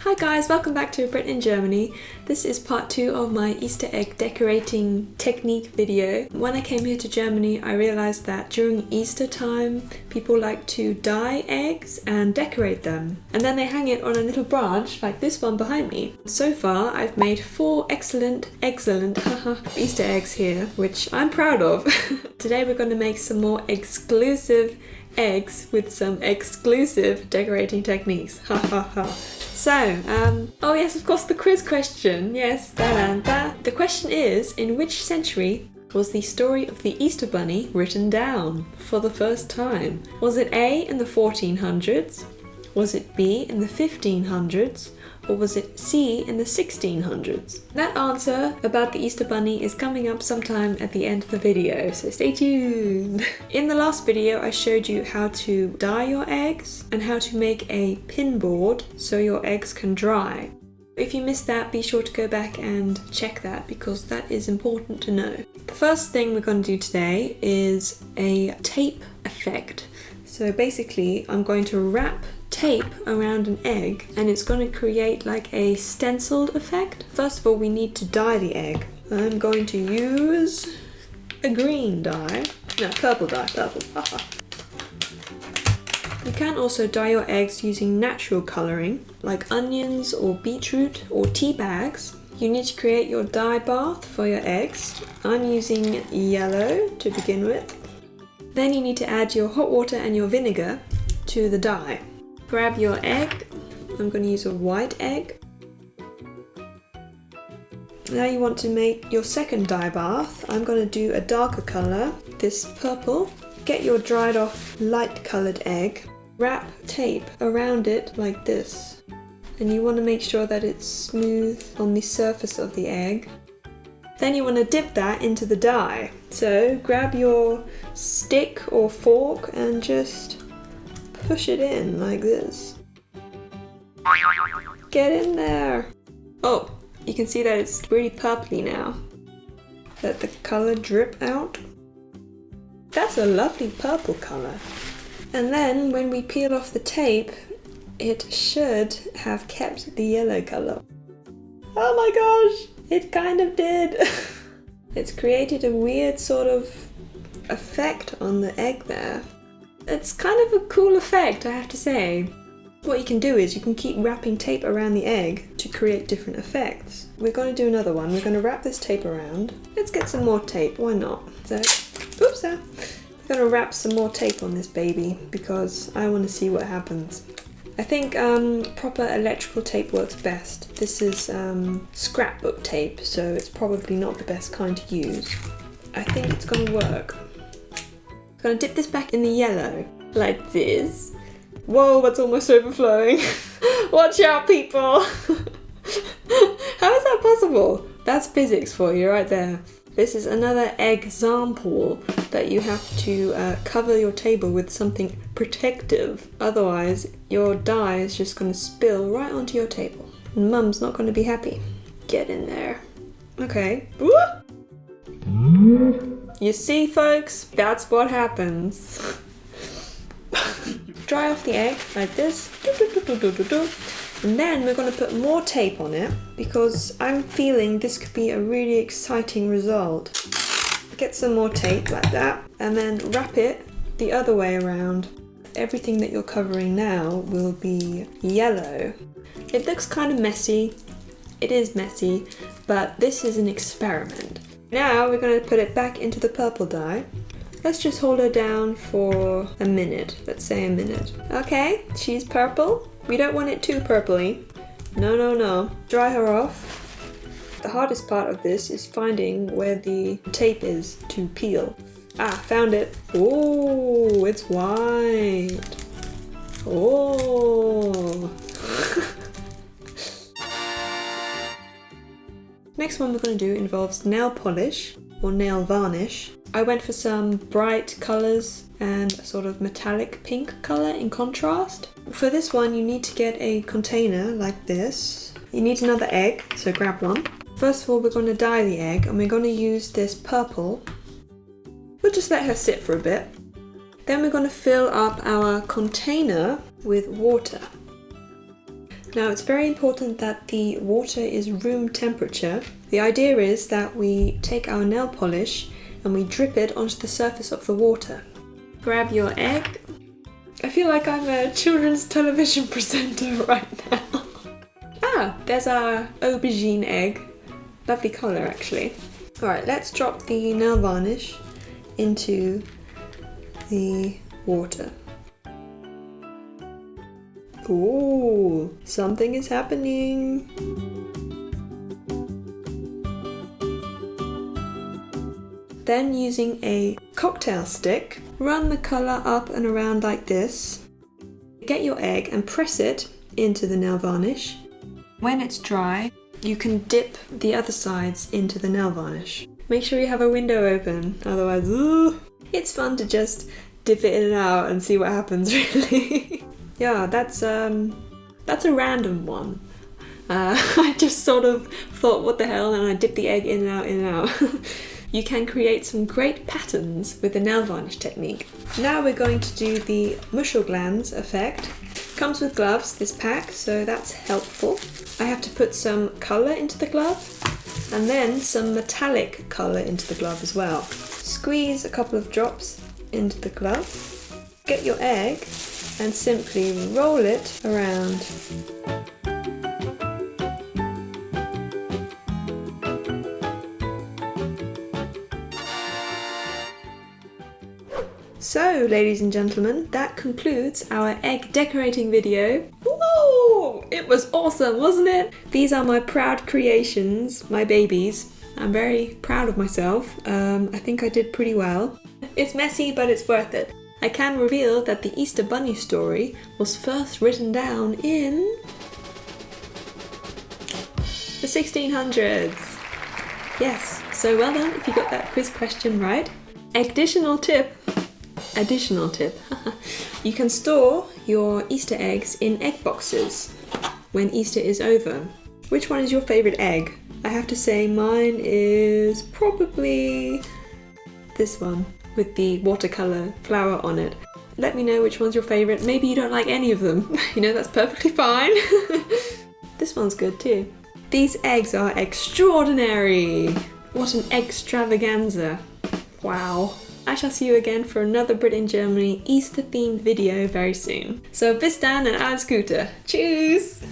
Hi guys, welcome back to Brit in Germany. This is part 2 of my Easter egg decorating technique video. When I came here to Germany, I realized that during Easter time, people like to dye eggs and decorate them. And then they hang it on a little branch, like this one behind me. So far, I've made 4 excellent Easter eggs here, which I'm proud of. Today we're going to make some more exclusive eggs with some exclusive decorating techniques. So, oh yes, of course, the quiz question. Yes, the question is, in which century was the story of the Easter Bunny written down for the first time? Was it A in the 1400s? Was it B in the 1500s? Or was it C in the 1600s? That answer about the Easter Bunny is coming up sometime at the end of the video, so stay tuned. In the last video, I showed you how to dye your eggs and how to make a pin board so your eggs can dry. If you missed that, be sure to go back and check that because that is important to know. The first thing we're going to do today is a tape effect. So basically, I'm going to wrap tape around an egg and it's going to create like a stenciled effect. First of all, we need to dye the egg. I'm going to use a green dye. No, purple dye, purple. You can also dye your eggs using natural colouring, like onions or beetroot or tea bags. You need to create your dye bath for your eggs. I'm using yellow to begin with. Then you need to add your hot water and your vinegar to the dye. Grab your egg. I'm going to use a white egg. Now you want to make your second dye bath. I'm going to do a darker colour, this purple. Get your dried off light coloured egg. Wrap tape around it like this. And you want to make sure that it's smooth on the surface of the egg. Then you want to dip that into the dye. So grab your stick or fork and just push it in like this. Get in there. Oh, you can see that it's really purpley now. Let the colour drip out. That's a lovely purple colour. And then when we peel off the tape, it should have kept the yellow colour. Oh my gosh, it kind of did. It's created a weird sort of effect on the egg there. It's kind of a cool effect, I have to say. What you can do is you can keep wrapping tape around the egg to create different effects. We're going to do another one. We're going to wrap this tape around. Let's get some more tape, why not? So, oops, we're going to wrap some more tape on this baby because I want to see what happens. I think proper electrical tape works best. This is scrapbook tape, so it's probably not the best kind to use. I think it's going to work. I'm going to dip this back in the yellow, like this. Whoa, that's almost overflowing. Watch out, people. How is that possible? That's physics for you right there. This is another example that you have to cover your table with something protective. Otherwise, your dye is just going to spill right onto your table. And Mum's not going to be happy. Get in there. Okay. You see, folks? That's what happens. Dry off the egg like this. And then we're going to put more tape on it because I'm feeling this could be a really exciting result. Get some more tape like that and then wrap it the other way around. Everything that you're covering now will be yellow. It looks kind of messy. It is messy, but this is an experiment. Now we're going to put it back into the purple dye. Let's just hold her down for a minute. Let's say a minute. Okay, she's purple. We don't want it too purpley. No. Dry her off. The hardest part of this is finding where the tape is to peel. Ah, found it. Oh, it's white. Oh. Next one we're going to do involves nail polish or nail varnish. I went for some bright colours and a sort of metallic pink colour in contrast. For this one you need to get a container like this. You need another egg, so grab one. First of all we're going to dye the egg and we're going to use this purple. We'll just let her sit for a bit. Then we're going to fill up our container with water. Now it's very important that the water is room temperature. The idea is that we take our nail polish and we drip it onto the surface of the water. Grab your egg. I feel like I'm a children's television presenter right now. Ah, there's our aubergine egg. Lovely colour actually. Alright, let's drop the nail varnish into the water. Ooh, something is happening. Then using a cocktail stick, run the colour up and around like this. Get your egg and press it into the nail varnish. When it's dry, you can dip the other sides into the nail varnish. Make sure you have a window open, otherwise, it's fun to just dip it in and out and see what happens, really. Yeah, that's a random one. I just sort of thought, what the hell, and I dipped the egg in and out, in and out. You can create some great patterns with the nail varnish technique. Now we're going to do the Muschel glanz effect. Comes with gloves, this pack, so that's helpful. I have to put some colour into the glove and then some metallic colour into the glove as well. Squeeze a couple of drops into the glove. Get your egg and simply roll it around. So, ladies and gentlemen, that concludes our egg decorating video. Whoa! It was awesome, wasn't it? These are my proud creations, my babies. I'm very proud of myself. I think I did pretty well. It's messy, but it's worth it. I can reveal that the Easter Bunny story was first written down in the 1600s. Yes, so well done if you got that quiz question right. Additional tip, you can store your Easter eggs in egg boxes when Easter is over. Which one is your favourite egg? I have to say mine is probably this one with the watercolour flower on it. Let me know which one's your favourite. Maybe you don't like any of them. You know, that's perfectly fine. This one's good too. These eggs are extraordinary. What an extravaganza. Wow. I shall see you again for another Brit in Germany Easter themed video very soon. So bis dann and alles Gute. Tschüss!